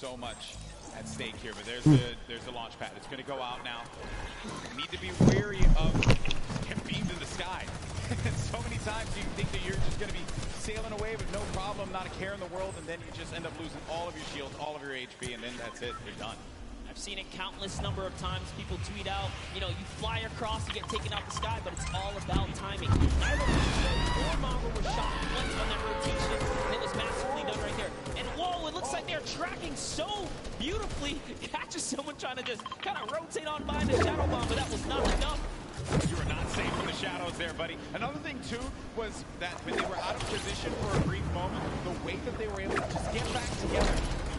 so much at stake here, but there's the launch pad. It's going to go out now. You need to be wary of him beamed in the sky. So many times you think that you're just going to be sailing away with no problem, not a care in the world, and then you just end up losing all of your shields, all of your HP, and then that's it. You're done. I've seen it countless number of times. People tweet out, you know, you fly across, you get taken out the sky, but it's all about timing. Neither Lucio or Mongrel were shot once on that rotation, and it was massively done right there. And whoa, it looks like they're tracking so beautifully. Catches someone trying to just kind of rotate on by the shadow bomb, but that was not enough. You were not safe from the shadows there, buddy. Another thing, too, was that when they were out of position for a brief moment, the way that they were able to just get back together,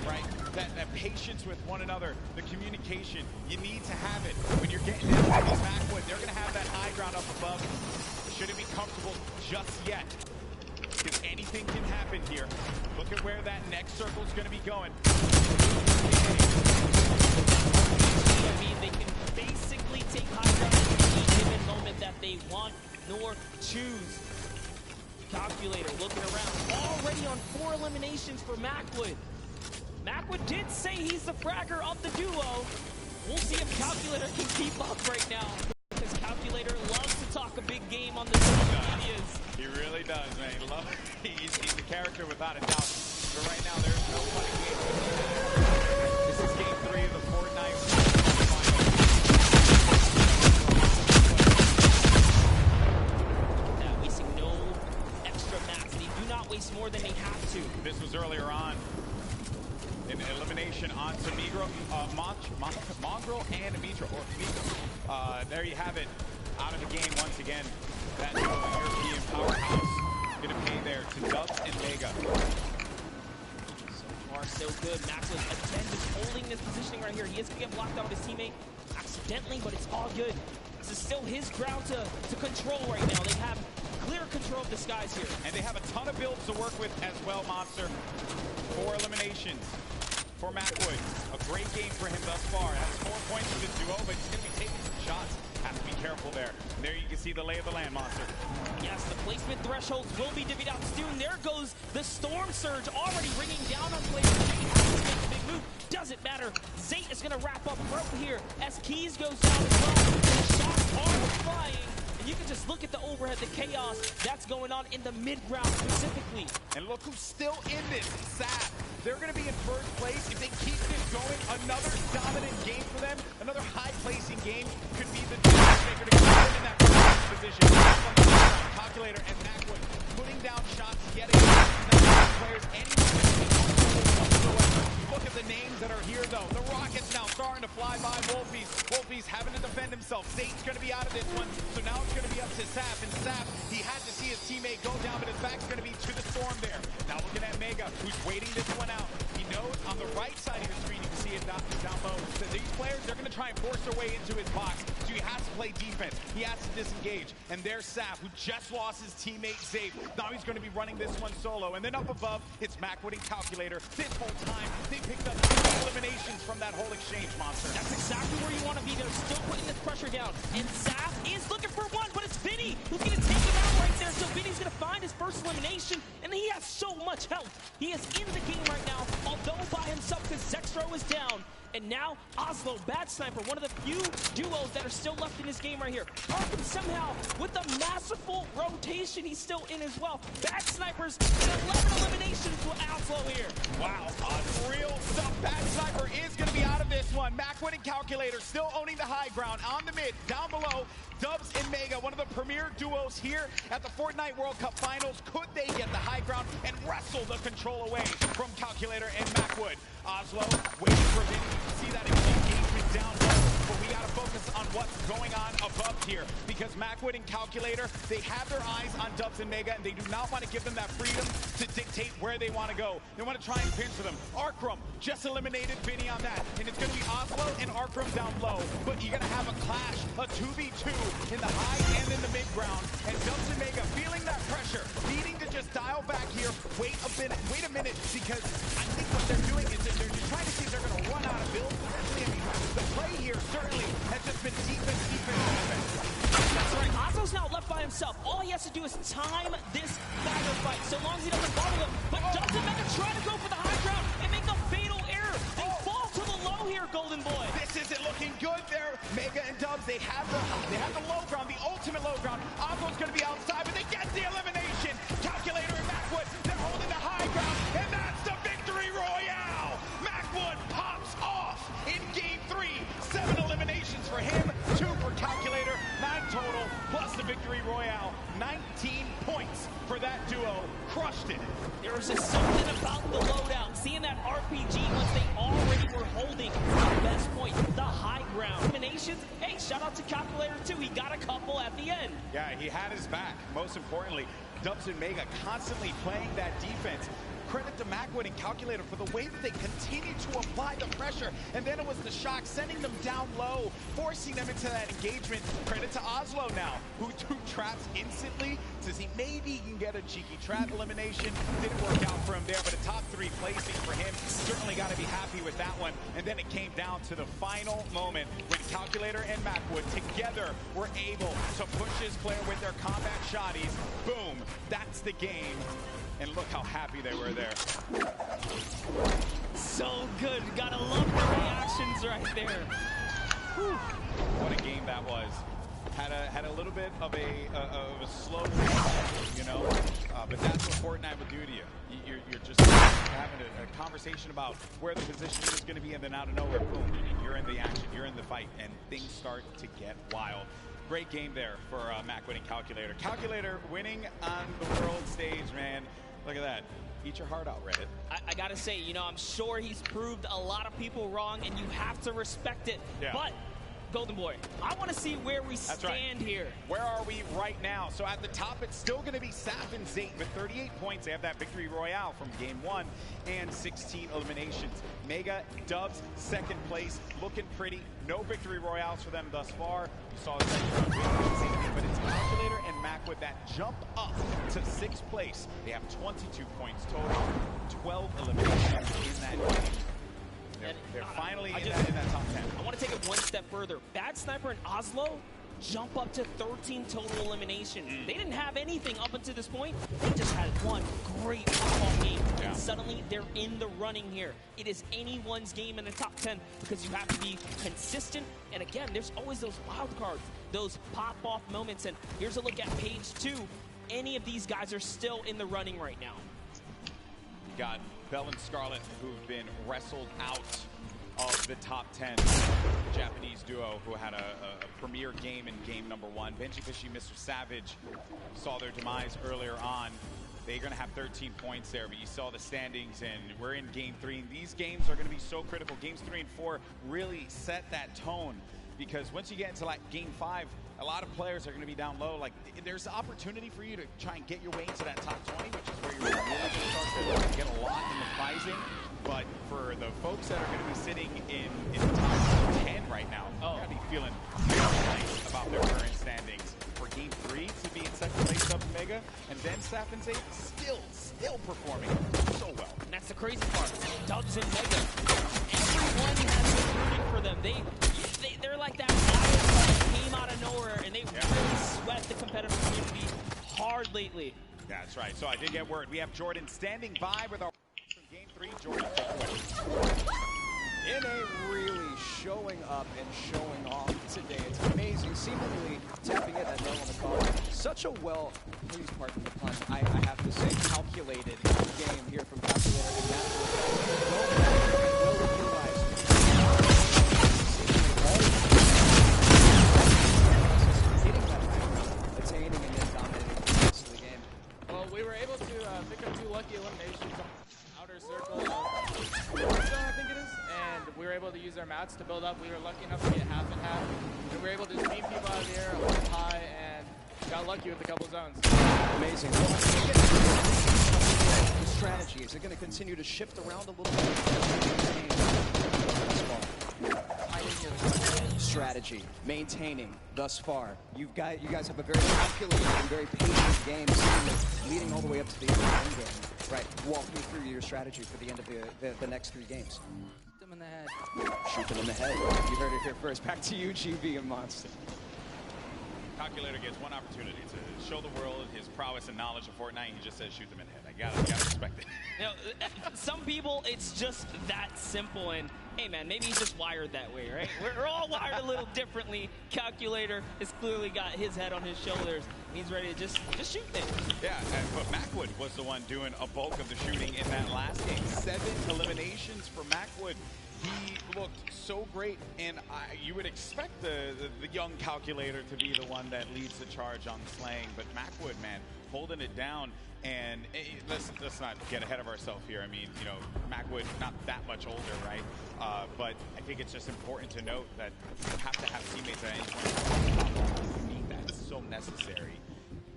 right? That patience with one another, the communication, you need to have it. When you're getting into these backwood, they're going to have that high ground up above. Shouldn't be comfortable just yet, because anything can happen here. Look at where that next circle is going to be going. I mean, they can basically take high ground at any given moment that they want nor choose. Calculator looking around, already on 4 eliminations for Macwood. Macwood did say he's the fragger of the duo. We'll see if Calculator can keep up right now, because Calculator loves to talk a big game on the social medias. He really does, man. He's a character without a doubt. But right now, there's no funny game. This is game 3 of the Fortnite. Wasting no extra mats, and they do not waste more than they have to. This was earlier on. An elimination onto Mongrel and Mitra, or Mitra. There you have it. Out of the game once again. That European powerhouse going to pay there to Dubs and Mega. So far, so good. Macwood again just holding this positioning right here. He is going to get blocked out of his teammate accidentally, but it's all good. This is still his ground to control right now. They have clear control of the skies here. And they have a ton of builds to work with as well, Monster. 4 eliminations for Macwood. A great game for him thus far. That's 4 points for this duo, but he's going to be taking some shots. Have to be careful there. And there you can see the lay of the land, Monster. Yes, the placement thresholds will be divvied out soon. There goes the Storm Surge already ringing down on players. Zayt has to make a big move. Doesn't matter. Zayt is going to wrap up rope here as Keys goes down as well. The shots are flying. You can just look at the overhead, the chaos that's going on in the mid-ground specifically. And look who's still in this, Sap. They're going to be in first place. If they keep this going, another dominant game for them, another high-placing game could be the difference maker to get in that position. Calculator and Macwood putting down shots yet again. Players, look at the names that are here, though. The Rockets now starting to fly by Wolfies. Wolfies having to defend himself. Zayt's going to be out of this one, so now it's going to be up to Sap. And Sap, he had to see his teammate go down, but his back's going to be to the Storm there. Now looking at Mega, who's waiting this one out. He knows on the right side of your screen, you can see it down low, that these players, they're going to try and force their way into his box, so he has to play defense. He has to disengage. And there's Sap, who just lost his teammate Zayt. Now he's going to be running this one solo. And then up above, it's Macwood and Calculator. This whole time, they picked up 2 eliminations from that whole exchange, Monster. That's exactly where you want to be. They're still putting this pressure down. And Sap is looking for one, but it's Vinny who's going to take him out right there. So Vinny's going to find his first elimination, and he has so much health. He is in the game right now, although by himself, because Zextro is down. And now, Oslo, Bad Sniper, one of the few duos that are still left in this game right here. Arkham somehow, with a masterful rotation, he's still in as well. Bad Snipers, 11 eliminations with Oslo here. Wow, unreal stuff. Bad Sniper is going to be out of this one. Macwood and Calculator still owning the high ground on the mid. Down below, Dubs and Mega, one of the premier duos here at the Fortnite World Cup Finals. Could they get the high ground and wrestle the control away from Calculator and Macwood? Oslo waiting for Vinny. You can see that engagement down low, but we got to focus on what's going on above here, because Macwood and Calculator, they have their eyes on Dubs and Mega, and they do not want to give them that freedom to dictate where they want to go. They want to try and pinch them. Arkram just eliminated Vinny on that, and it's going to be Oslo and Arkram down low, but you're going to have a clash, a 2v2 in the high and in the mid ground, and Dubs and Mega feeling that pressure, needing to just dial back here, wait a minute, because I think what they're doing is they're just trying to see if they're going to run out of builds. I mean, the play here certainly has just been defense. That's right. Oslo's now left by himself. All he has to do is time this fight, so long as he doesn't follow him. But Dubs and Mega try to go for the high ground and make a fatal error. They Golden Boy. This isn't looking good there. Mega and Dubs, they have the low ground, the ultimate low ground. Oslo's going to be outside, but they get the elimination. Calculator and Macwood, they're holding the high ground, and that's the victory royale. Macwood pops off in game 3. 7 eliminations for him, 2 for Calculator, 9 total, plus the victory royale. 19 points for that duo. Crushed it. There was just something about the loadout. Seeing that RPG once they already were holding the best point, the high ground. Eliminations, hey, shout out to Calculator too. He got a couple at the end. Yeah, he had his back. Most importantly, Dubs and Mega constantly playing that defense. Credit to Macwood and Calculator for the way that they continue to apply the pressure. And then it was the shock, sending them down low, forcing them into that engagement. Credit to Oslo now, who took traps instantly to see maybe he can get a cheeky trap elimination. Didn't work out for him there, but a top 3 placing for him. Certainly got to be happy with that one. And then it came down to the final moment when Calculator and Macwood together were able to push his Claire with their combat shotties. Boom, that's the game. And look how happy they were there. So good. Gotta love the reactions right there. Whew. What a game that was. Had a little bit of a slow start, you know, but that's what Fortnite will do to you. You're just having a conversation about where the positioning is going to be, and then out of nowhere, boom, you're in the action, you're in the fight, and things start to get wild. Great game there for Macwood and Calculator. Calculator winning on the world stage, man. Look at that. Eat your heart out, Reddit. I gotta say, you know, I'm sure he's proved a lot of people wrong, and you have to respect it. Yeah. But, Golden Boy, I want to see where we stand here. Where are we right now? So at the top, it's still going to be Saf and Zayt with 38 points. They have that victory royale from game 1 and 16 eliminations. Mega, Dubs, second place, looking pretty. No victory royales for them thus far. You saw the second round, but it's Calculator and Macwood that jump up to 6th place. They have 22 points total, 12 eliminations in that game. They're finally in that top 10. I want to take it one step further. Bad Sniper and Oslo jump up to 13 total eliminations. They didn't have anything up until this point. They just had one great football game. Yeah. And suddenly they're in the running here. It is anyone's game in the top 10 because you have to be consistent. And again, there's always those wild cards, those pop-off moments. And here's a look at page 2. Any of these guys are still in the running right now. Got Bell and Scarlet, who've been wrestled out of the top 10. The Japanese duo who had a premier game in game number 1. Benji Fishy, Mr. Savage saw their demise earlier on. They're going to have 13 points there, but you saw the standings, and we're in game 3. And these games are going to be so critical. Games 3 and 4 really set that tone, because once you get into like game 5, a lot of players are going to be down low. Like, there's an opportunity for you to try and get your way into that top 20, which is where you're really going to start to get a lot in the prizing. But for the folks that are going to be sitting in the top 10 right now, they're going to be feeling very nice about their current standings. For game 3 to be in second place, Dubs and Mega, and then Saf and Zayt still performing so well. And that's the crazy part. Dubs and Mega, everyone has been rooting for them. They're like that wild card that came out of nowhere, and they really sweat the competitive community hard lately. Yeah, that's right. So I did get word. We have Jordan standing by with our game 3. Jordan, take it away. NA really showing up and showing off today. It's amazing, seemingly tapping in that nail on the collar. Such a please pardon the pun, I have to say, calculated game here from Calculator and Macwood. Well utilized. Hitting that high, attaining and then dominating the rest of the game. Well, we were able to pick up 2 lucky eliminations on the outer circle of Warstone, I think it is, and we were able to use our mats to build up. We were lucky enough to get half and half, and we were able to just beam people out of the air a little high, and got lucky with a couple zones. Amazing. The strategy, is it going to continue to shift around a little bit? Strategy, maintaining thus far. You guys have a very calculated and very patient game, leading all the way up to the end of the game. Right, walk me through your strategy for the end of the next 3 games. Shoot them in the head. Shoot them in the head. You heard it here first. Back to you, GB and Monster. Calculator gets one opportunity to show the world his prowess and knowledge of Fortnite. He just says shoot them in the head. I gotta respect it. You know, some people, it's just that simple, and Hey man, maybe he's just wired that way, right? We're all wired a little differently. Calculator has clearly got his head on his shoulders. He's ready to just shoot things. Yeah, but Macwood was the one doing a bulk of the shooting in that last game. 7 eliminations for Macwood. He looked so great, and you would expect the young Calculator to be the one that leads the charge on the slaying, but Macwood, man, holding it down. And let's not get ahead of ourselves here. I mean, you know, Macwood not that much older, right? But I think it's just important to note that you have to have teammates at any point. That's so necessary.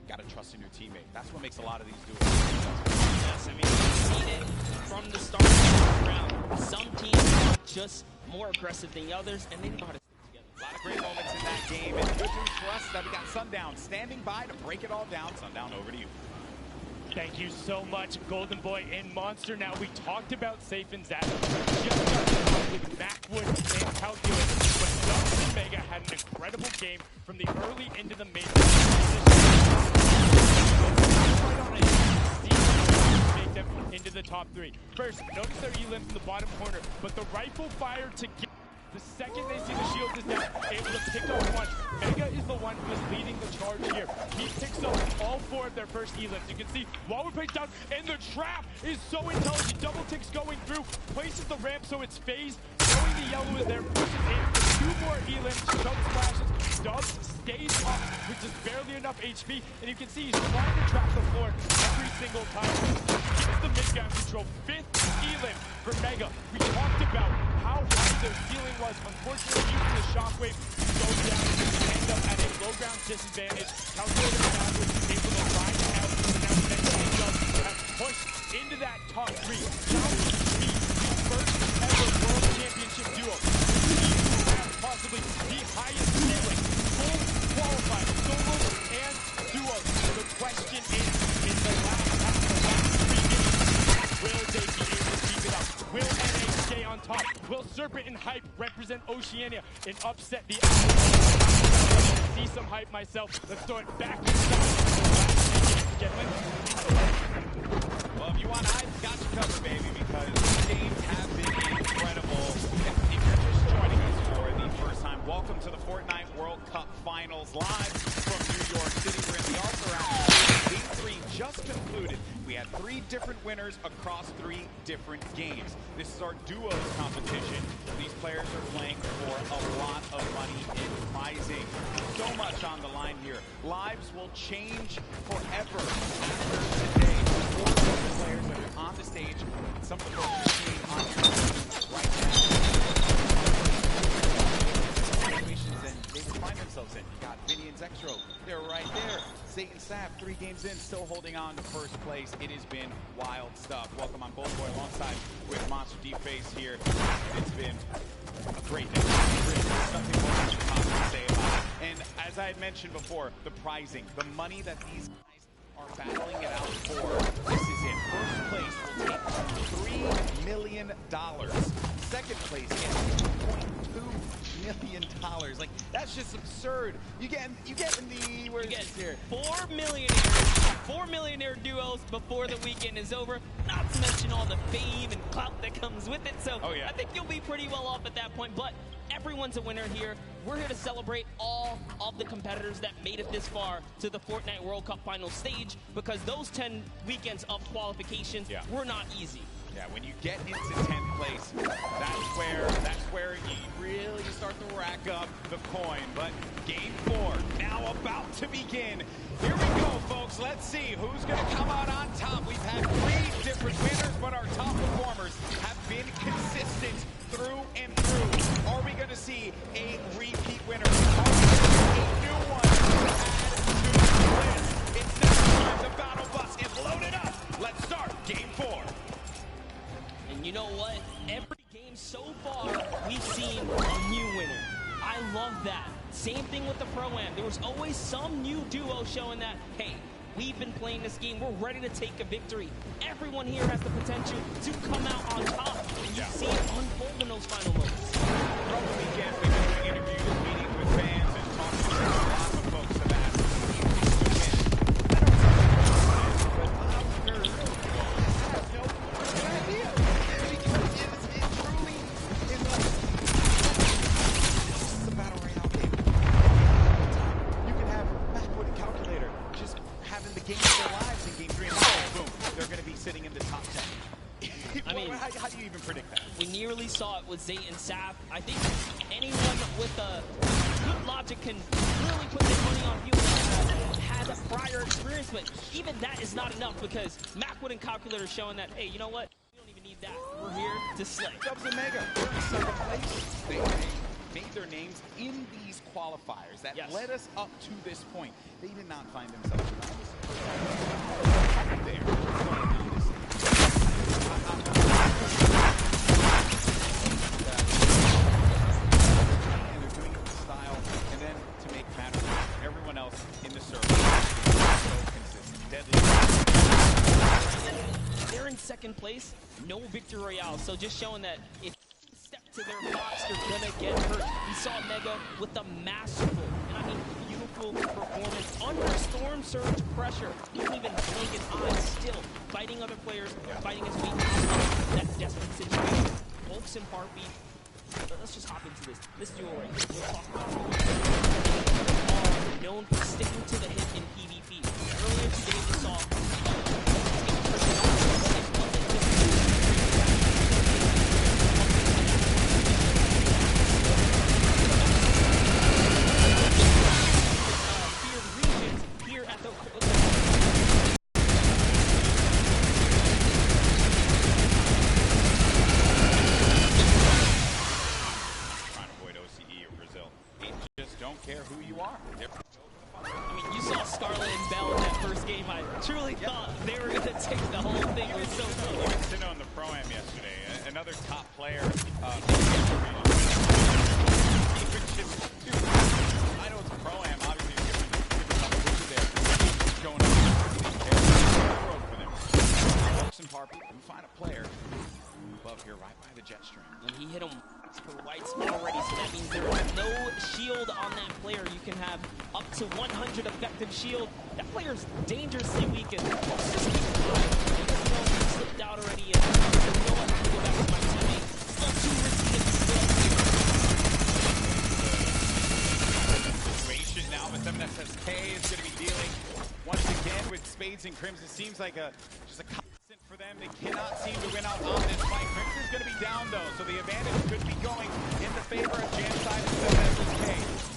Got to trust in your teammate. That's what makes a lot of these duels. Yes, I mean, we've seen it from the start of the round. Some teams are just more aggressive than others, and they know how to stick together. A lot of great moments in that game, and good news for us that we got Sundown standing by to break it all down. Sundown, over to you. Thank you so much, Golden Boy and Monster. Now, we talked about Safe and Zap. Just started with Macwood and Calculator, but Dubs and Mega had an incredible game from the early into the mid. Make them into the top 3. First, notice their elims in the bottom corner, but the rifle fire to get. The second they see the shield is down, able to pick up one. Mega is the one who is leading the charge here. He picks up all 4 of their first elims. You can see Waller plays down, and the trap is so intelligent. Double ticks going through, places the ramp so it's phased. Knowing the yellow is there, pushes in. 2 more elims, jump splashes. Dubs stays up, which is barely enough HP, and you can see he's trying to trap the floor every single time. Gets the mid-ground control. 5th elim for Mega. We talked about how high their ceiling was. Unfortunately, using the shockwave goes down and end up at a low ground disadvantage. Calculator Macwood able to find out, and now Mega and Dubs have pushed into that top 3. Now to be the first ever World Championship duo. Possibly the highest ceiling, full qualified, solos and duos. The question is, in the last 3 games, will they be able to keep it up? Will NA stay on top? Will Serpent and Hype represent Oceania and upset the see some hype myself? Let's throw it back inside. Gentlemen. Well, if you want hype, got you covered, baby, because these games have been incredible. If you're just joining us for the first time, welcome to the Fortnite World Cup Finals live from New York City. We're in the Ultra round. Game 3 just concluded. We had 3 different winners across 3 different games. This is our duos competition. These players are playing for a lot of money in prizing. So much on the line here. Lives will change forever after today. 4 of the players that are on the stage, and some of the folks you're seeing on your screen right now. Situations and they would find themselves in. You got Vinny and Zextro. They're right there. Satan Sap, 3 games in, still holding on to first place. It has been wild stuff. Welcome on Golden Boy alongside with Monster D-Face here. It's been a great day. There's nothing more to possibly say about it. And as I had mentioned before, the prizing, the money that these guys are battling it out for. This is it. First place will take $3 million. Second place gets $2.2 million. Like, that's just absurd. You get in the where is this here? 4 millionaire duos before the weekend is over. Not to mention all the fame and clout that comes with it. So I think you'll be pretty well off at that point. But everyone's a winner here. We're here to celebrate all of the competitors that made it this far to the Fortnite World Cup final stage, because those 10 weekends of qualifications were not easy. Yeah, when you get into 10th place, that's where you really start to rack up the coin. But game 4 now about to begin. Here we go, folks. Let's see who's going to come out on top. We've had 3 different winners, but our top performers have been consistent through and through. Are we going to see a repeat winner? Are we going to see a new one to add to the list? It's now time to battle bus and load it up. Let's start game 4. And you know what? Every game so far, we've seen a new winner. I love that. Same thing with the Pro-Am. There was always some new duo showing that, hey, we've been playing this game. We're ready to take a victory. Everyone here has the potential to come out on top. And you see it unfold in those final moments. Throughout the weekend, we've been doing interviews, meetings with fans, and talking to lots of folks about game of their lives in game 3, and then boom, they're going to be sitting in the top 10. I mean, how do you even predict that? We nearly saw it with Zayt and Saf. I think anyone with a good logic can really put their money on people that had a prior experience, but even that is not enough because Macwood and Calculator showing that, hey, you know what? We don't even need that. We're here to slay. Dubs and Mega, they're in second place. They made their names in these qualifiers that led us up to this point. They did not find themselves around this. There. And they're doing it with style, and then to make matters, everyone else in the circle so consistent. Deadly. They're in second place, no victory royale, so just showing that if step to their box, they're gonna get hurt. We saw Mega with a masterful, and I mean beautiful performance under storm surge pressure. He didn't even blink an eye, still fighting other players, fighting his way out of that desperate situation. Volks and Heartbeat. Let's just hop into this duo right here. We'll talk about are known for sticking to the hit in PvP. Earlier today we saw here at the care who you are. I mean, you saw Scarlet and Bell in that first game. I truly thought they were going to take the whole thing. It was so cool. Even Sinnoh in the Pro-Am yesterday, another top player. I know it's a Pro-Am, obviously you're giving competition there. Going up for them. Folks and Harpy, we find a player above here right by the jet stream. And he hit him for whites already, so that means there is no shield on that player. You can have up to 100 effective shield. That player's dangerously weakened. Let's just keep it going. He slipped out already, and you know what? I'm going to go back to my teammate. It's not too risky to split up situation now, but SSK is going to be dealing once again with Spades and Crimson. It seems like just a constant for them. They cannot seem to win out on this fight. Crimson's going to be down though, so the advantage could be going in the favor of Janside instead of SSK.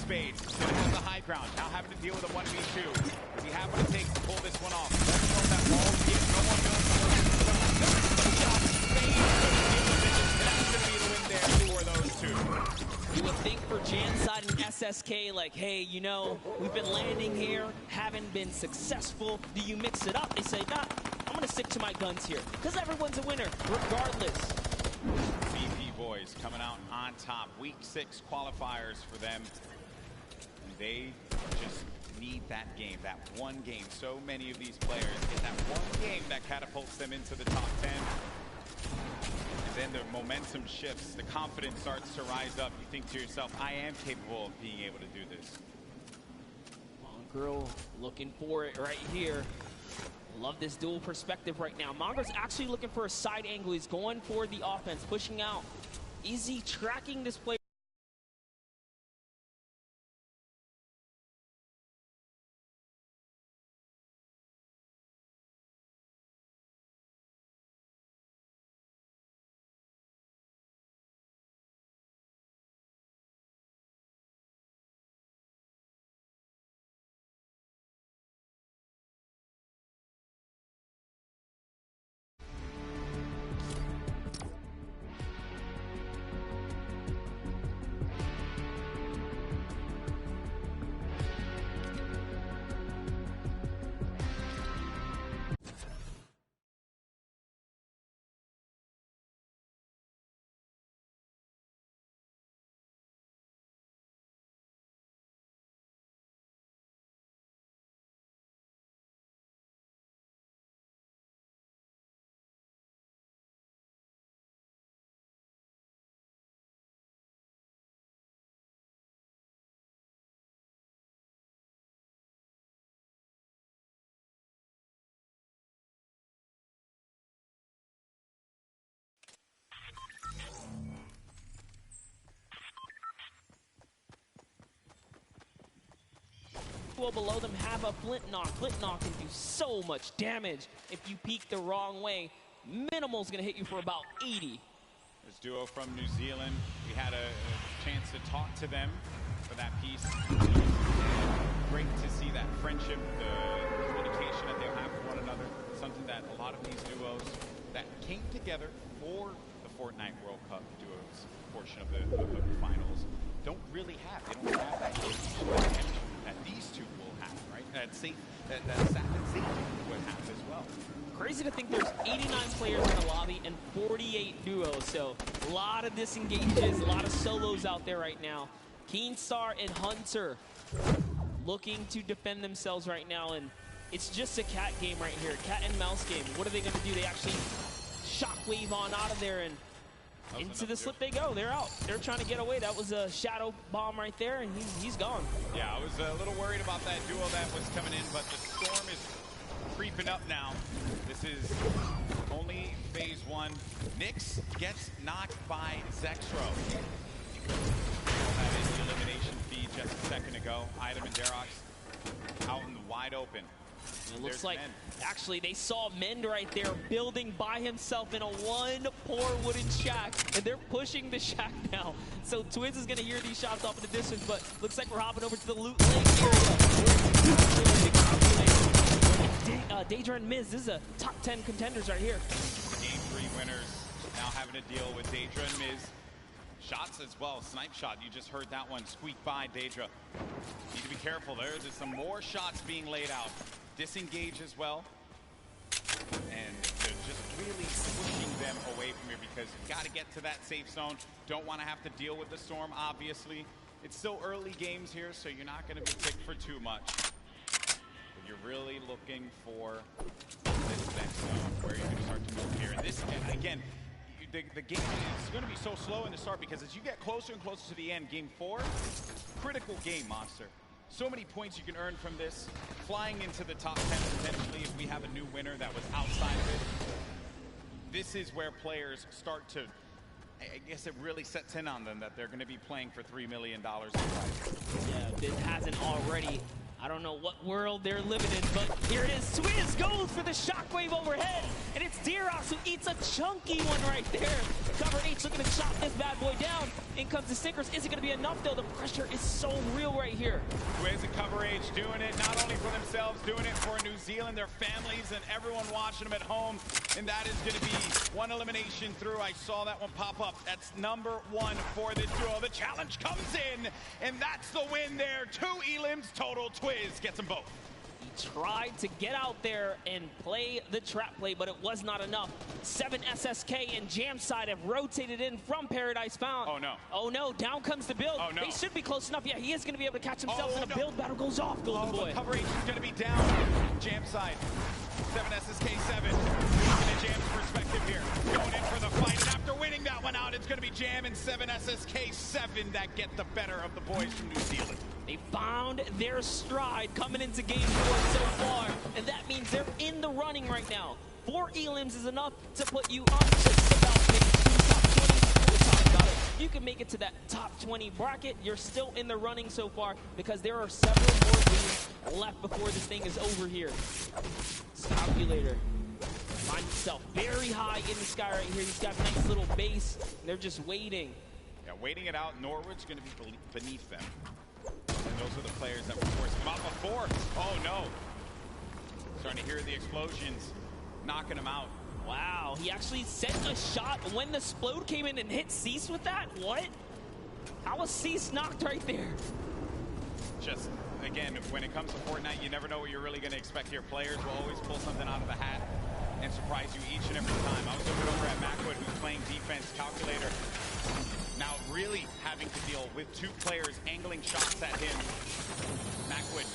Spades still has the high ground, now having to deal with a 1v2. Does he have what it takes to pull this one off? Let's throw that ball. No one knows. Spades that's going to be the win there for those two. You would think for Janside and SSK, like, hey, you know, we've been landing here, haven't been successful. Do you mix it up? They say, nah, I'm going to stick to my guns here. Because everyone's a winner, regardless. VP boys coming out on top. Week 6 qualifiers for them. And they just need that game, that one game. So many of these players get that one game that catapults them into the top 10. And then the momentum shifts, the confidence starts to rise up. You think to yourself, I am capable of being able to do this. Mongrel looking for it right here. Love this dual perspective right now. Mongrel's actually looking for a side angle. He's going for the offense, pushing out. Is he tracking this player? Well, below them have a Flint Knock. Flint Knock can do so much damage if you peek the wrong way. Minimal's gonna hit you for about 80. This duo from New Zealand, we had a chance to talk to them for that piece. Great to see that friendship, the communication that they'll have with one another. Something that a lot of these duos that came together for the Fortnite World Cup duos portion of the finals don't really have. They don't have that connection that these two will have, right? That Sap and Safety would have as well. Crazy to think there's 89 players in the lobby and 48 duos, so a lot of disengages, a lot of solos out there right now. Keenstar and Hunter looking to defend themselves right now, and it's just a cat game right here, cat and mouse game. What are they going to do? They actually shockwave on out of there, and into the slip they go. They're out. They're trying to get away. That was a shadow bomb right there, and he's gone. Yeah, I was a little worried about that duo that was coming in, but the storm is creeping up now. This is only phase one. Nyx gets knocked by Zexro. That is the elimination feed just a second ago. Item and Derox out in the wide open. It looks like, actually, they saw Mend right there building by himself in a one poor wooden shack, and they're pushing the shack now. So Twiz is going to hear these shots off in the distance, but looks like we're hopping over to the loot lake area. Daedra and Miz, this is a top 10 contenders right here. Game 3 winners now having to deal with Daedra and Miz. Shots as well, snipe shot, you just heard that one squeak by Daedra. Need to be careful, there's some more shots being laid out. Disengage as well, and they're just really pushing them away from here because you've got to get to that safe zone. Don't want to have to deal with the storm, obviously. It's still early games here, so you're not going to be picked for too much. But you're really looking for this next zone where you can start to move here. And this, again, the game is going to be so slow in the start because as you get closer and closer to the end, game 4, critical game, Monster. So many points you can earn from this. Flying into the top 10 potentially if we have a new winner that was outside of it. This is where players start to, I guess it really sets in on them that they're going to be playing for $3 million in prize. Yeah, if it hasn't already. I don't know what world they're living in, but here it is. Twiz goes for the shockwave overhead, and it's Derox who eats a chunky one right there. Cover H looking to chop this bad boy down. In comes the Sinkers. Is it going to be enough, though? The pressure is so real right here. Twiz and Cover H doing it, not only for themselves, doing it for New Zealand, their families, and everyone watching them at home. And that is going to be one elimination through. I saw that one pop up. That's number 1 for this duo. The challenge comes in, and that's the win there. 2 elims total. Twiz gets them both. He tried to get out there and play the trap play, but it was not enough. 7 SSK and Jamside have rotated in from Paradise Found. Oh no. Oh no, down comes the build. Oh no. They should be close enough. Yeah, he is going to be able to catch himself, and a build battle goes off, Golden Boy. Cover H is going to be down. Jamside. 7 SSK7. Looking at Jam's perspective here. Going in for the fight, and after winning that one out, it's going to be Jam and 7 SSK7 that get the better of the boys from New Zealand. They found their stride coming into game 4 so far, and that means they're in the running right now. 4 elims is enough to put you on just about maybe 2 top 20s. We'll talk about it. You can make it to that top 20 bracket. You're still in the running so far because there are several more games left before this thing is over here. Calculator finds himself very high in the sky right here. He's got a nice little base, and they're just waiting. Yeah, waiting it out. Norwood's going to be beneath them. And those are the players that were forcing him out before. Oh no. Starting to hear the explosions, knocking him out. Wow, he actually sent a shot when the Splode came in and hit Cease with that? What? How was Cease knocked right there? Just, again, when it comes to Fortnite, you never know what you're really going to expect here. Players will always pull something out of the hat and surprise you each and every time. I was looking over at Macwood, who's playing defense, Calculator. Now really having to deal with 2 players angling shots at him. Macwood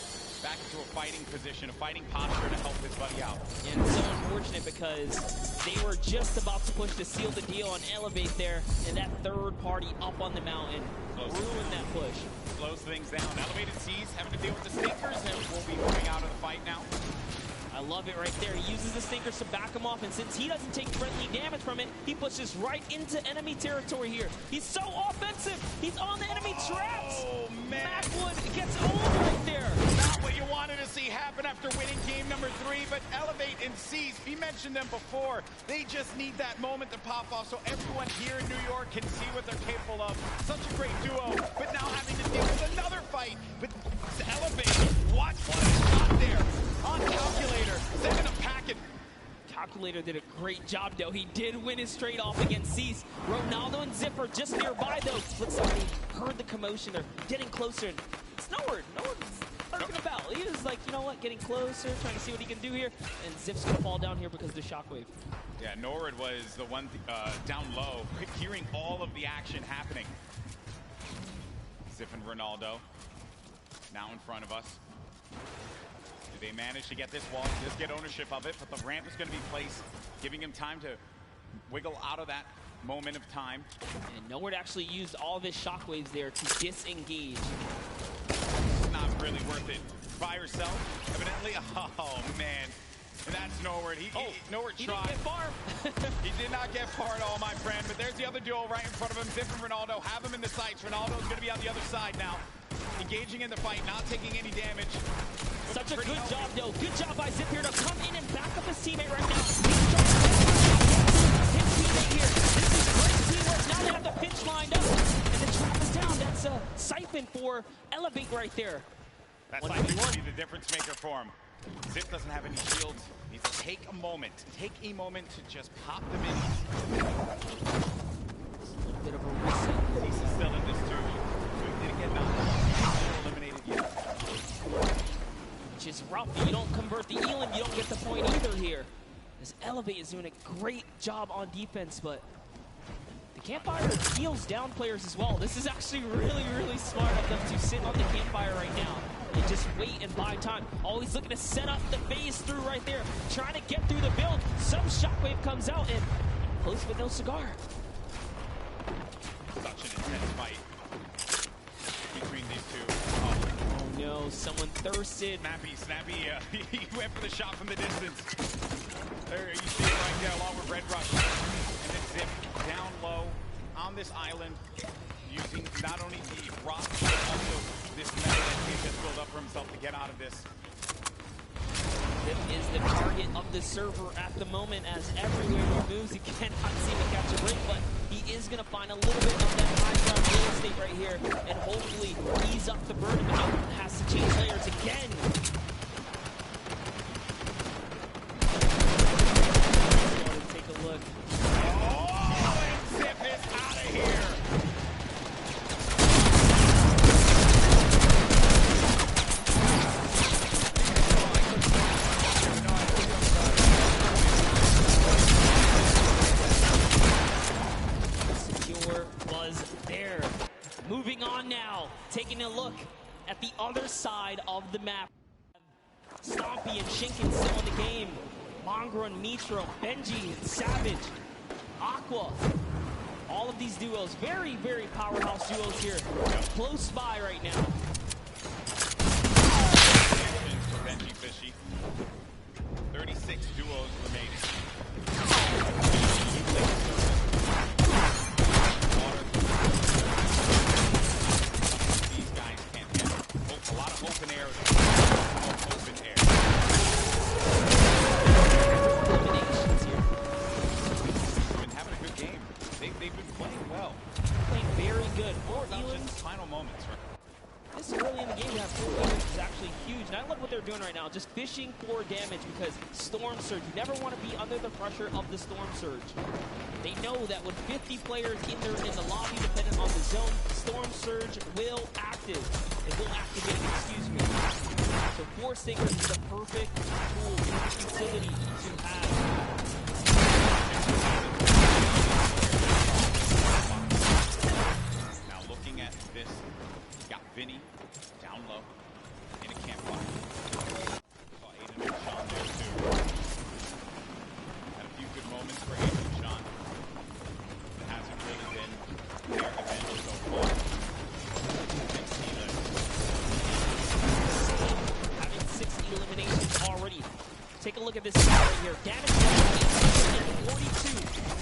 back into a fighting position, a fighting posture to help his buddy out. And it's so unfortunate because they were just about to push to seal the deal and elevate there, and that third party up on the mountain ruined that push. Slows things down. Elevated Seas having to deal with the Stinkers, and we'll be moving out of the fight now. I love it right there. He uses the Stinkers to back him off, and since he doesn't take friendly damage from it, he pushes right into enemy territory here. He's so offensive. He's on the enemy traps. Oh, man. Macwood gets owned right there. Not what wanted to see happen after winning game number 3, but Elevate and Seize, we mentioned them before, they just need that moment to pop off so everyone here in New York can see what they're capable of. Such a great duo, but now having to deal with another fight with Elevate. Watch what is shot there on Calculator, sending a packet. Calculator did a great job, though. He did win his straight off against Cease. Ronaldo and Zipper just nearby, though. Looks like they heard the commotion. They're getting closer. It's Noward. Noward's lurking about. He is like, you know what, getting closer, trying to see what he can do here. And Zip's going to fall down here because of the shockwave. Yeah, Noward was the one down low, hearing all of the action happening. Zip and Ronaldo now in front of us. Do they manage to get this wall, just get ownership of it, but the ramp is going to be placed, giving him time to wiggle out of that moment of time. And Nowhere actually used all of his shockwaves there to disengage. It's not really worth it by herself, evidently. Oh, man. And that's Nowhere. Nowhere tried. He didn't get far. He did not get far at all, my friend, but there's the other duo right in front of him. Zip and Ronaldo have him in the sights. Ronaldo's going to be on the other side now, engaging in the fight, not taking any damage. Such a good job, though. Good job by Zip here to come in and back up his teammate right now. His teammate here. This is great teamwork. Now they have the pitch lined up. And the trap is down. That's a siphon for Elevate right there. That's likely to be the difference maker for him. Zip doesn't have any shields. Needs to take a moment to just pop them in. It's a little bit of a reset. He's still in this too. He didn't get knocked out. Not eliminated yet. Which is rough. You don't convert the Elam, you don't get the point either here. As Elevate is doing a great job on defense, but the Campfire heals down players as well. This is actually really, really smart of them to sit on the Campfire right now and just wait and buy time. Always looking to set up the phase through right there, trying to get through the build. Some shockwave comes out and close but no cigar. Such an intense fight between these two. Oh no, someone thirsted. Snappy, he went for the shot from the distance. There, you see it right there along with Red Rush. And then Zip down low on this island, using not only the rock, but also this metal that he just built up for himself to get out of this. Zip is the target of the server at the moment, as everywhere he moves, he cannot seem to catch a break, but he is going to find a little bit of that high ground real estate right here, and hopefully ease up the burden, but has to change layers again. Take a look. Oh, and Zip is out of here. Moving on now, taking a look at the other side of the map. Stompy and Shinken still in the game. Mongra and Mitro, Benji and Savage, Aqua. All of these duos, very, very powerhouse duos here. Close by right now. Benji Fishy. 36 duos remaining. Open air. Open air. Eliminations here. They've been having a good game. They've been playing well. Playing very good. Four Not Elans. just final moments, right? This early in the game to have 4 Elans is actually huge. And I love what they're doing right now, just fishing for damage, because Storm Surge, you never want to be under the pressure of the Storm Surge. They know that with 50 players in the lobby, dependent on the zone, Storm Surge will activate, excuse me. So Force Singers is the perfect tool, perfect utility to have. Now looking at this, you got Vinny down low in a campfire. Saw Aiden and Sean there too. Had a few good moments for Aiden and Sean. It hasn't really been their event so far. Having 6 eliminations already. Take a look at this stat right here. Damage 42.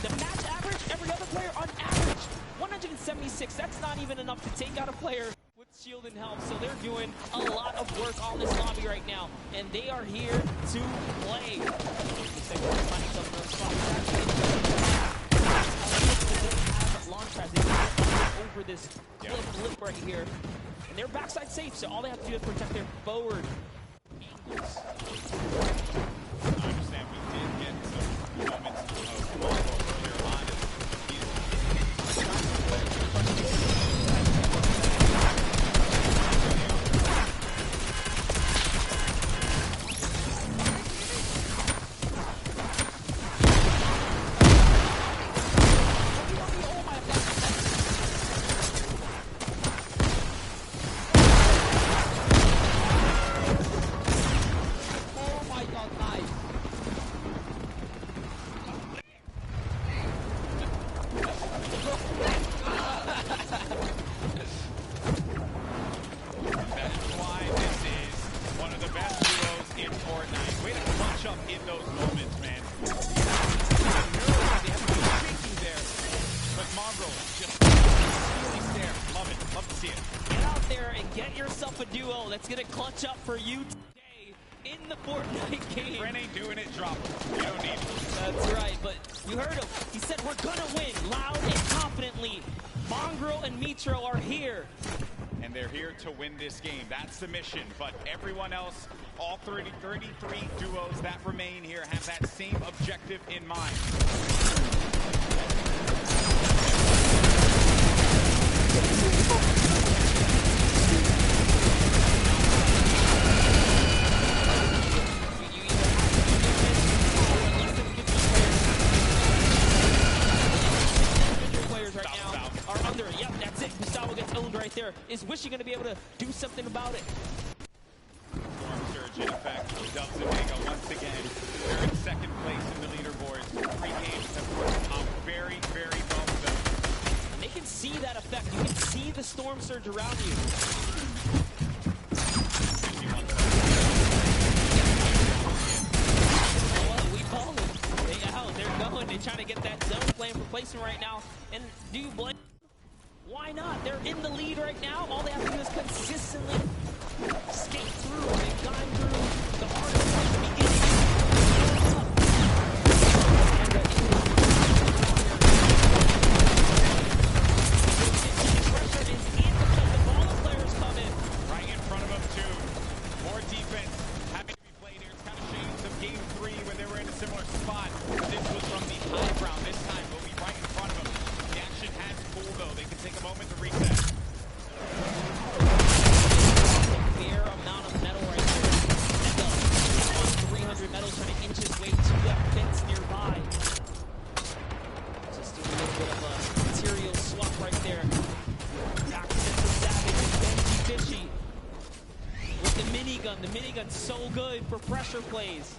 The match average, every other player on average, 176. That's not even enough to take out a player with shield and health, so they're doing a lot of work on this lobby right now, and they are here to play. Looks like they're finding some of those spots. Launch pads, they can get over this blip right here, and they're backside safe, so all they have to do is protect their forward angles. I understand we did get some moments of Mongo earlier on. That's gonna clutch up for you today in the Fortnite game. Brent ain't doing it, drop him. You don't need it. That's right, but you heard him. He said we're gonna win, loud and confidently. Mongrel and Mitro are here. And they're here to win this game. That's the mission. But everyone else, all 33 duos that remain here have that same objective in mind. There is wishing going to be able to do something about it. Storm Surge in effect. Dubs and Mega once again. They're in second place in the leaderboards. 3 games have worked out very, very well for them. And they can see that effect. You can see the Storm Surge around you. Well, we call it. They're going. They're trying to get that zone flame replacement right now. And do you blame? Why not? They're in the lead right now. All they have to do is consistently skate through. They've gone through the hardest part at the beginning. Pressure is in because the ball players come in. Right in front of them, too. More defense having to be played here. It's kind of shades of Game 3 when they were in a similar spot. This was from the high ground. This time will be right in front of them. The action has cooled, though. They can take a moment to reset. Fair amount of metal right there. On 300 metal trying to inch his way to that fence nearby. Just doing a little bit of a material swap right there. Back to Savage and Benji Fishy with the minigun. The minigun's so good for pressure plays.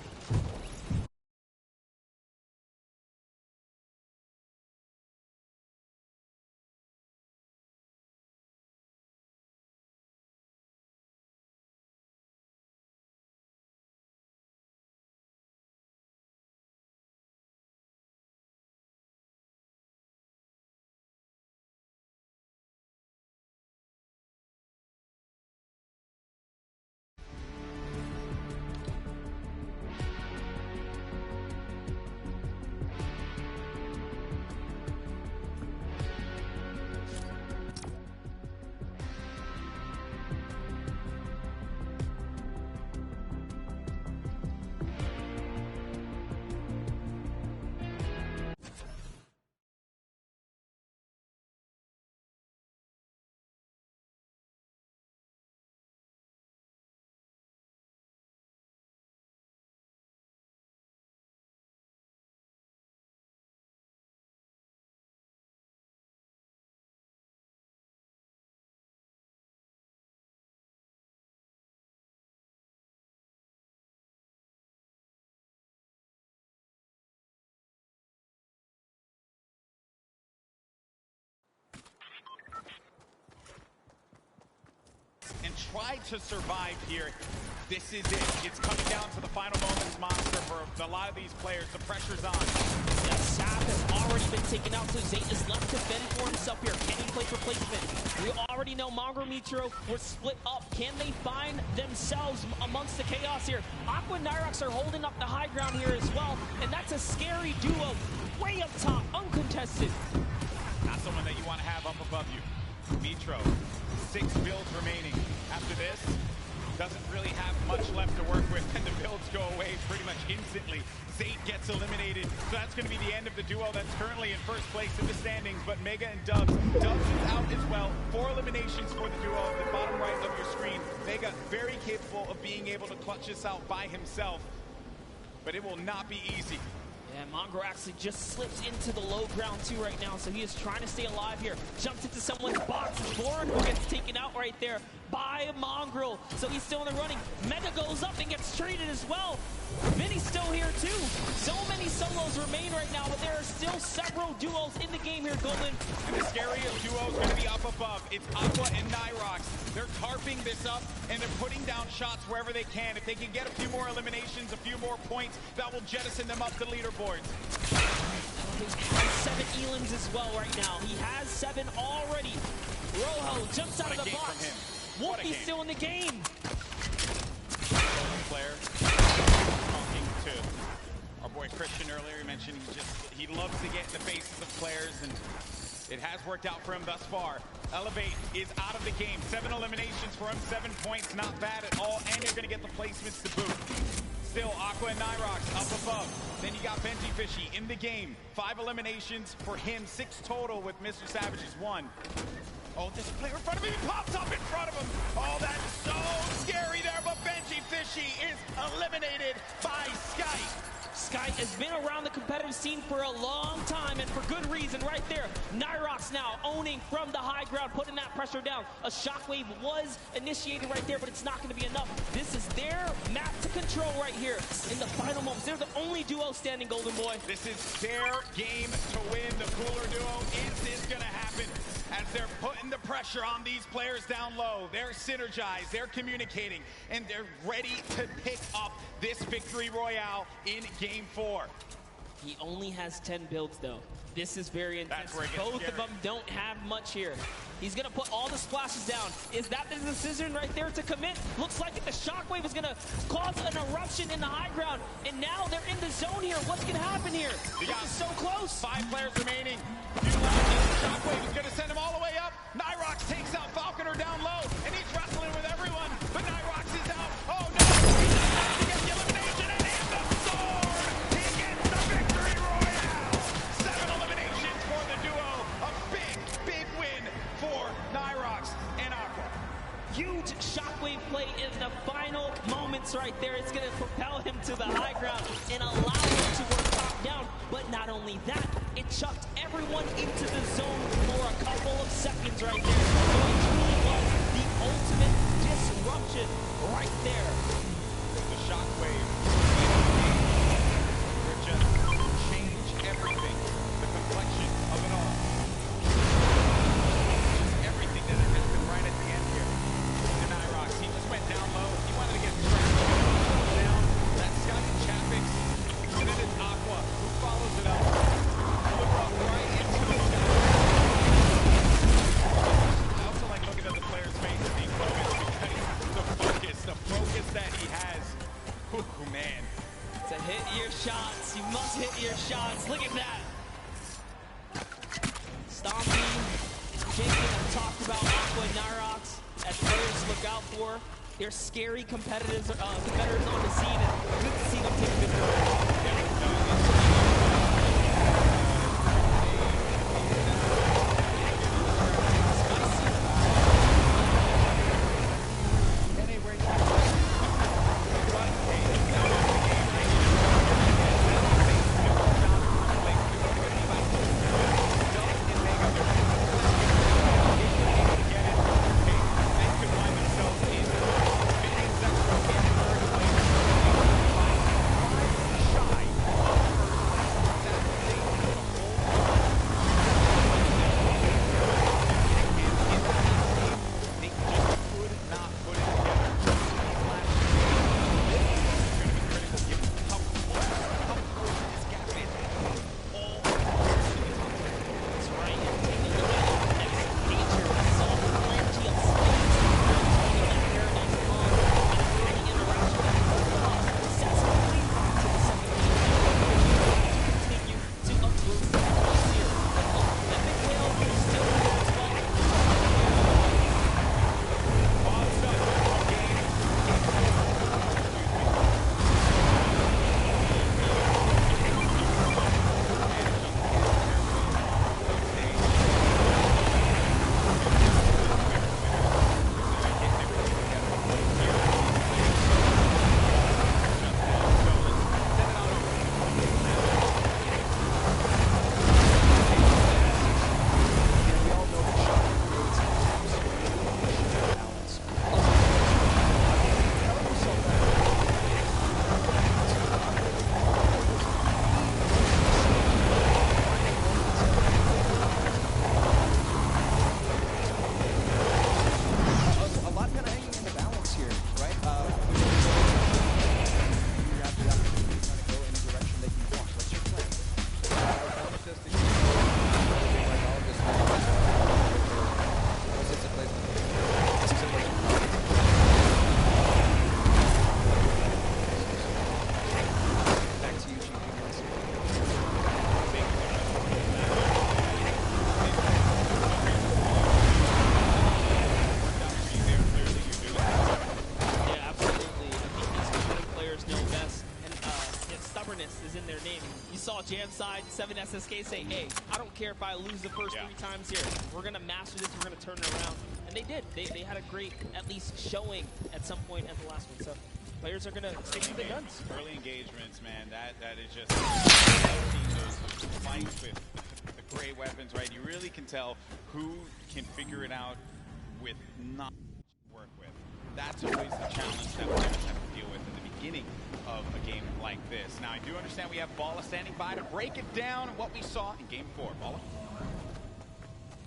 And try to survive here. This is it. It's coming down to the final moments, Monster, for a lot of these players. The pressure's on. Yes. Sap has already been taken out, so Zayt is left to fend for himself here. Can he play replacement? We already know Mongo Mitro were split up. Can they find themselves amongst the chaos here? Aqua and Nyrox are holding up the high ground here as well, and that's a scary duo. Way up top, uncontested. Not someone that you want to have up above you. Mitro, 6 builds remaining. After this, doesn't really have much left to work with, and the builds go away pretty much instantly. Zayt gets eliminated, so that's going to be the end of the duo that's currently in first place in the standings, but Mega and Dubs. Dubs is out as well. 4 eliminations for the duo at the bottom right of your screen. Mega very capable of being able to clutch this out by himself, but it will not be easy. Yeah, Mongo actually just slips into the low ground too right now, so he is trying to stay alive here. Jumps into someone's box. Bourne who gets taken out right there by Mongrel, so he's still in the running. Mega goes up and gets traded as well. Vinny's still here too. So many solos remain right now, but there are still several duos in the game here, Golden. And the scariest duo is going to be up above. It's Aqua and Nyrox. They're tarping this up, and they're putting down shots wherever they can. If they can get a few more eliminations, a few more points, that will jettison them up the leaderboards. He has 7 elims as well right now. He has 7 already. Rojo jumps out of the box. Wolfie's still in the game. Player talking to our boy Christian earlier. He mentioned he loves to get in the faces of players, and it has worked out for him thus far. Elevate is out of the game. 7 eliminations for him, 7 points, not bad at all, and you're going to get the placements to boot. Still, Aqua and Nyrox up above. Then you got Benji Fishy in the game. 5 eliminations for him, 6 total with Mr. Savage's 1. Oh, this player in front of him, he pops up in front of him. Oh, that's so scary there, but Benji Fishy is eliminated by Sky. Sky has been around the competitive scene for a long time, and for good reason right there. Nyrox now owning from the high ground, putting that pressure down. A shockwave was initiated right there, but it's not going to be enough. This is their map to control right here in the final moments. They're the only duo standing, Golden Boy. This is their game to win. The cooler duo. Is this going to happen? As they're putting the pressure on these players down low. They're synergized, they're communicating, and they're ready to pick up this victory royale in Game 4. He only has 10 builds, though. This is very intense. Both of them don't have much here. He's going to put all the splashes down. Is that the decision right there to commit? Looks like the shockwave is going to cause an eruption in the high ground, and now they're in the zone here. What's going to happen here? This is so close. 5 players remaining. Shockwave is going to send him all the way up. Nyrox takes out Falconer down low, and he's wrestling with everyone, but Nyrox is out. Oh no! He's about to get the elimination, and in the sword! He gets the victory royale! 7 eliminations for the duo. A big, big win for Nyrox and Aqua. Huge shockwave play in the final moments right there. It's going to propel him to the high ground and allow him to work top down. But not only that, it chucked everyone into the zone for a couple of seconds right there. So it truly was the ultimate disruption right there. The shockwave would just change everything. The complexion of it all. Just everything that had happened right at the end here. And Nyrox, he just went down low. He wanted to get trapped down. That's Scott and Chapix. And then it's Aqua who follows it up. Right into the sky. I also like looking at the player's face and being focused because the focus that he has. Ooh, man. To hit your shots, you must hit your shots. Look at that. Stompy, Jacob have talked about Aqua and Nyrox as players to look out for. They're scary competitors on the scene, and good to see them take victory. stubbornness is in their name. You saw Jam Side 7 SSK say, hey, I don't care if I lose the first 3 times here. We're going to master this. We're going to turn it around. And they did. They had a great, at least, showing at some point at the last one. So players are going to stick to the guns. Early engagements, man, that is just those fights with the gray weapons, right? You really can tell who can figure it out with not work with. That's always the challenge that players have to deal with in the beginning of a game like this. Now, I do understand we have Balla standing by to break it down, what we saw in Game 4. Balla?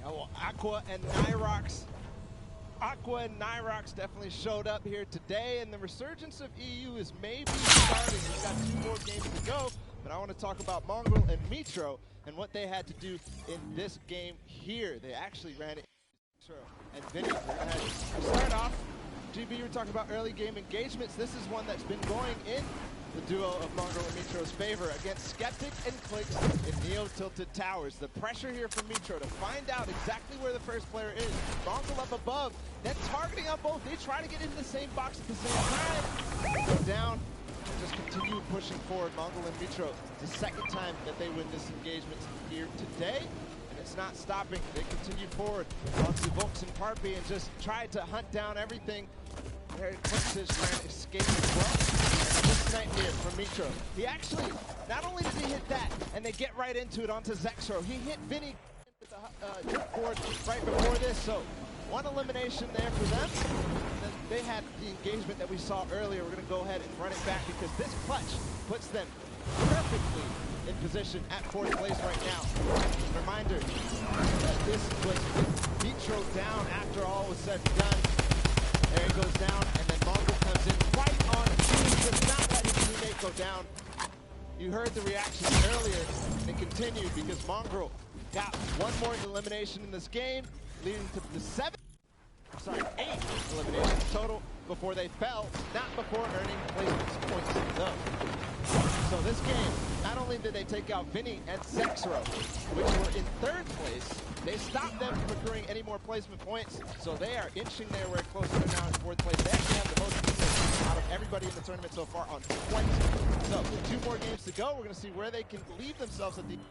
Oh, Aqua and Nyrox. Aqua and Nyrox definitely showed up here today, and the resurgence of EU is maybe starting. We've got 2 more games to go, but I want to talk about Mongrel and Mitro and what they had to do in this game here. They actually ran it. And Vinny, we're going to start off. GB, you were talking about early game engagements. This is one that's been going in the duo of Mongrel and Mitro's favor against Skeptic and Clicks in Neo Tilted Towers. The pressure here from Mitro to find out exactly where the first player is. Mongrel up above, then targeting on both. They try to get into the same box at the same time. They go down, just continue pushing forward. Mongrel and Mitro, the second time that they win this engagement here today. It's not stopping. They continue forward onto Volks and Parpy and just try to hunt down everything. There Clicks is trying to escape as well. This nightmare from Mitro. He actually, not only did he hit that, and they get right into it onto Zexro, he hit Vinny with a jump board right before this, so one elimination there for them. And then they had the engagement that we saw earlier. We're going to go ahead and run it back because this clutch puts them perfectly in position at 4th place right now. Reminder that this was Mitro down after all was said and done. There he goes down, and then Mongrel comes in right on cue, does not let his teammate go down. You heard the reaction earlier, and it continued because Mongrel got 1 more elimination in this game, leading to the 8 eliminations total before they fell, not before earning placement points though. So this game, not only did they take out Vinny and Zexro, which were in 3rd place, they stopped them from accruing any more placement points, so they are inching their way closer now in 4th place. They actually have the most points out of everybody in the tournament so far on 20. So with 2 more games to go, we're going to see where they can leave themselves at the end.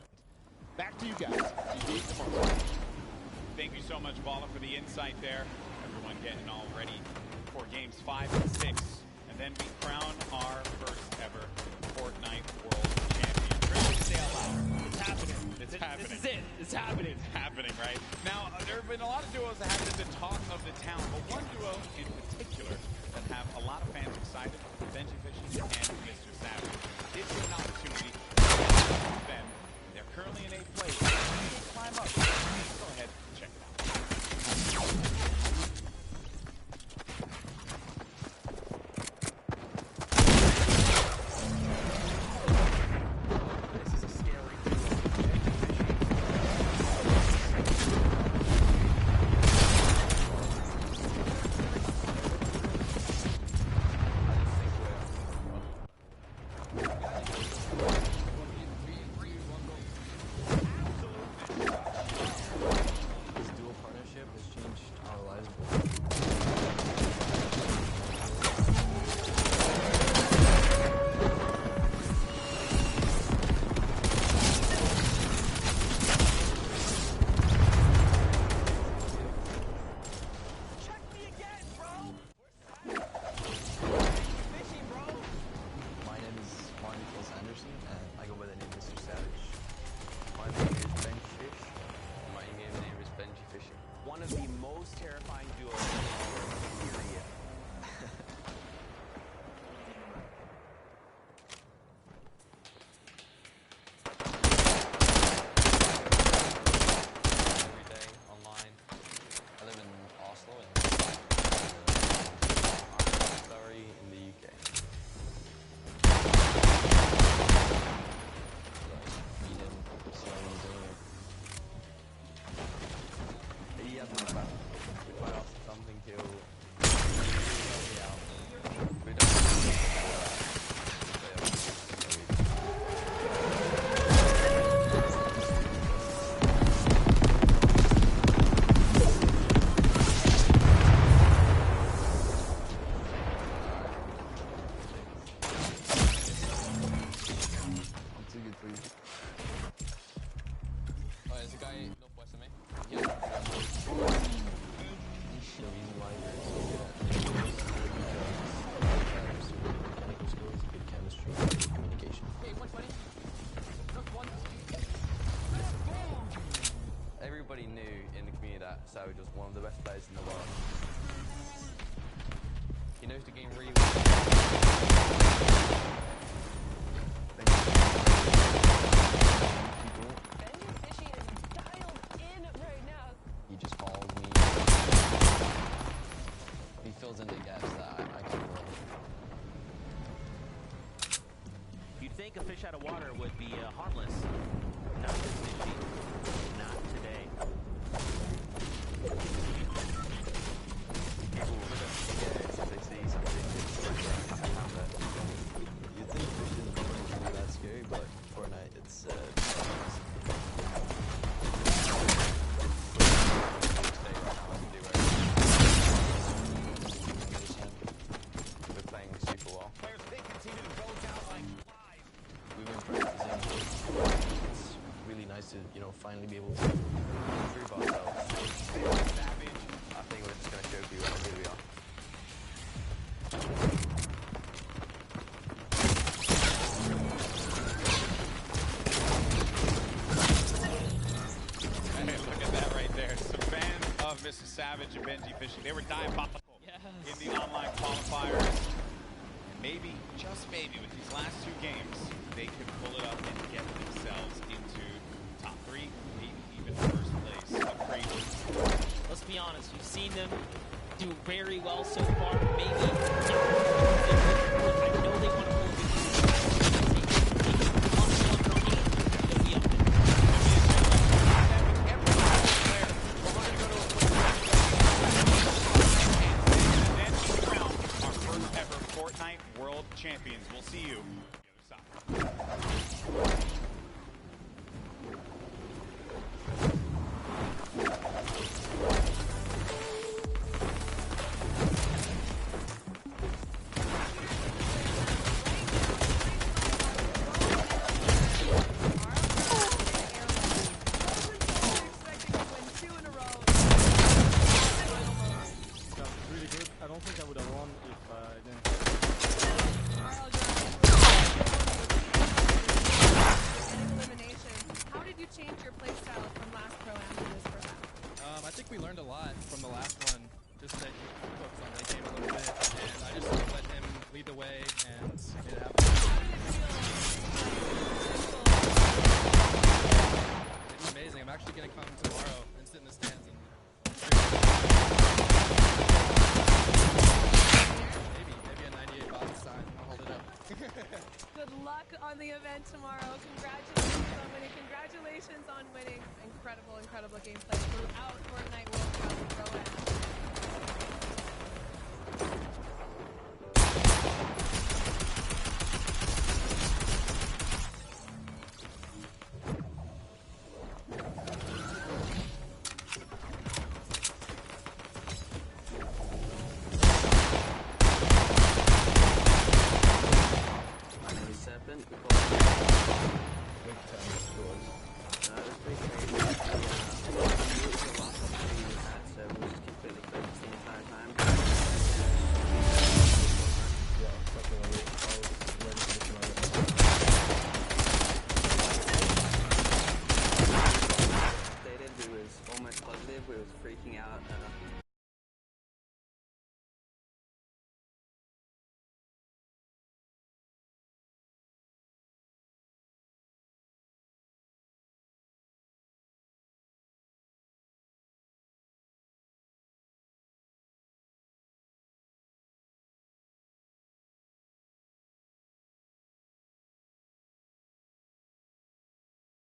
Back to you guys. GB and Monster. Thank you so much, Balla, for the insight there. Everyone getting all ready for games 5 and 6. And then we crown our first ever Fortnite World Champion. Really say out loud. It's happening. It's happening. This is it. It's happening. It's happening, right? Now, there have been a lot of duos that have been the talk of the town, but one duo in particular that have a lot of fans excited, Benji Fishy and Mr. Savage. It's an opportunity for them. They're currently in 8th place. They climb up. Go ahead and check it out. Savage was one of the best players in the world. He knows the game really well. He just follows me. He fills in the gaps that I can fill. You'd think a fish out of water would be harmless. Not this fishy. Not today. People are going to forget if they see something that's around it. You'd think fishing isn't really that scary, but Fortnite, it's we're playing super well. We went practicing. It's really nice to, you know, finally be able to prove ourselves. I think we're just going to show you how good we are. Hey, look at that right there. Some fans of Mr. Savage and Benji Fishing. They were diabolical in the online qualifiers. And maybe, just maybe, with these last two games, they could pull it up and get themselves into top 3, maybe even first place. How crazy. Let's be honest, we've seen them do very well so far. Maybe not. I know they want to hold Our first ever Fortnite World Champions. We'll see you on the other side. I don't think I would have won if I didn't. How did you change your playstyle from last pro am to this pro am? I think we learned a lot from the last one. Just that you focus on late game a little bit, and I just sort of let him lead the way and made it happen. It's amazing. I'm actually going to come tomorrow and sit in the stands and maybe a 98 box sign. I'll hold it up. Good luck on the event tomorrow. Congratulations on winning. Congratulations on winning. Incredible, incredible gameplay throughout Fortnite World Cup Pro Am. So we'll just keep clearly focused the entire time.